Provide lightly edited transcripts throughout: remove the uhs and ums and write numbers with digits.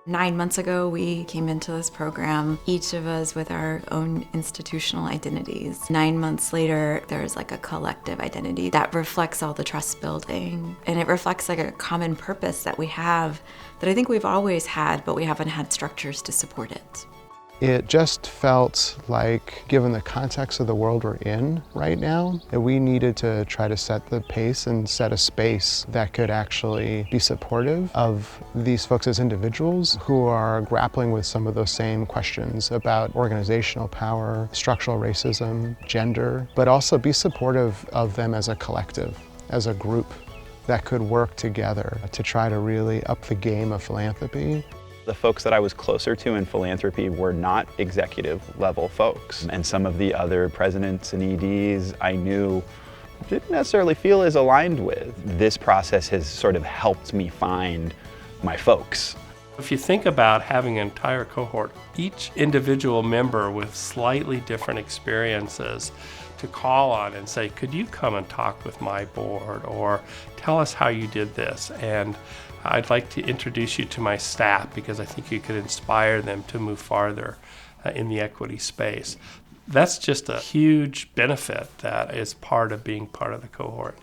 9 months ago, we came into this program, each of us with our own institutional identities. 9 months later, there's like a collective identity that reflects all the trust building. And it reflects like a common purpose that we have that I think we've always had, but we haven't had structures to support it. It just felt like, given the context of the world we're in right now, that we needed to try to set the pace and set a space that could actually be supportive of these folks as individuals who are grappling with some of those same questions about organizational power, structural racism, gender, but also be supportive of them as a collective, as a group that could work together to try to really up the game of philanthropy. The folks that I was closer to in philanthropy were not executive level folks. And some of the other presidents and EDs I knew didn't necessarily feel as aligned with. This process has sort of helped me find my folks. If you think about having an entire cohort, each individual member with slightly different experiences to call on and say, could you come and talk with my board, or tell us how you did this, and I'd like to introduce you to my staff because I think you could inspire them to move farther in the equity space. That's just a huge benefit that is part of being part of the cohort.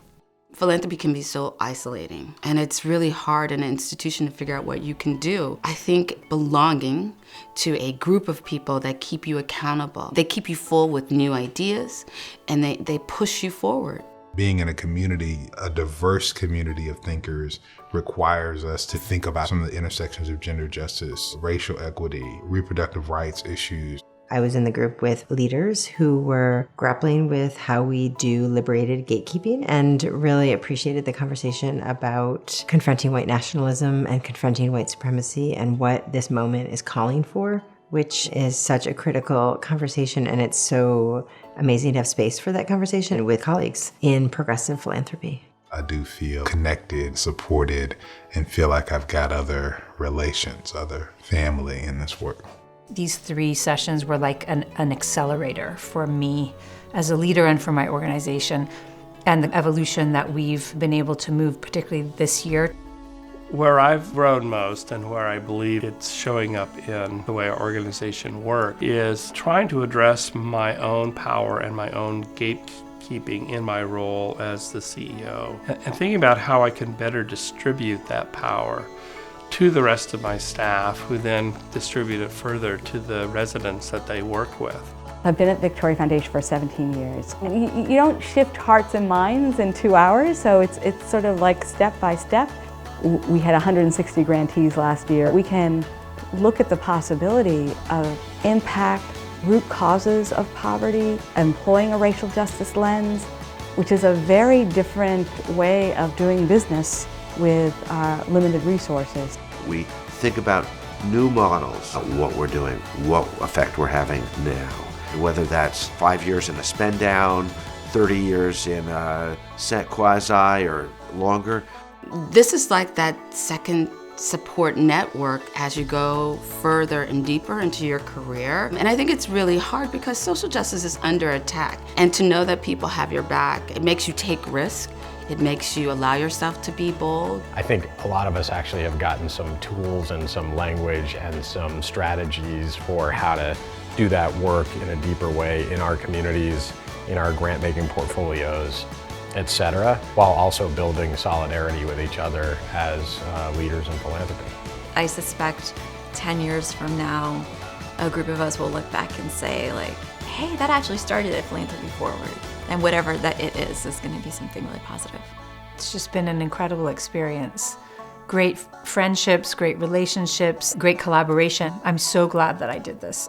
Philanthropy can be so isolating, and it's really hard in an institution to figure out what you can do. I think belonging to a group of people that keep you accountable, they keep you full with new ideas, and they push you forward. Being in a community, a diverse community of thinkers, requires us to think about some of the intersections of gender justice, racial equity, reproductive rights issues. I was in the group with leaders who were grappling with how we do liberated gatekeeping, and really appreciated the conversation about confronting white nationalism and confronting white supremacy and what this moment is calling for, which is such a critical conversation, and it's so amazing to have space for that conversation with colleagues in progressive philanthropy. I do feel connected, supported, and feel like I've got other relations, other family in this work. These 3 sessions were like an accelerator for me as a leader and for my organization, and the evolution that we've been able to move, particularly this year. Where I've grown most, and where I believe it's showing up in the way our organization works, is trying to address my own power and my own gatekeeping in my role as the CEO, and thinking about how I can better distribute that power to the rest of my staff, who then distribute it further to the residents that they work with. I've been at Victoria Foundation for 17 years. You don't shift hearts and minds in 2 hours, so it's sort of like step by step. We had 160 grantees last year. We can look at the possibility of impact, root causes of poverty, employing a racial justice lens, which is a very different way of doing business with our limited resources. We think about new models of what we're doing, what effect we're having now. Whether that's 5 years in a spend down, 30 years in a set quasi, or longer. This is like that second support network as you go further and deeper into your career. And I think it's really hard because social justice is under attack. And to know that people have your back, it makes you take risk. It makes you allow yourself to be bold. I think a lot of us actually have gotten some tools and some language and some strategies for how to do that work in a deeper way in our communities, in our grant-making portfolios, etc., while also building solidarity with each other as leaders in philanthropy. I suspect 10 years from now, a group of us will look back and say, like, hey, that actually started at Philanthropy Forward. And whatever that it is going to be something really positive. It's just been an incredible experience. Great friendships, great relationships, great collaboration. I'm so glad that I did this.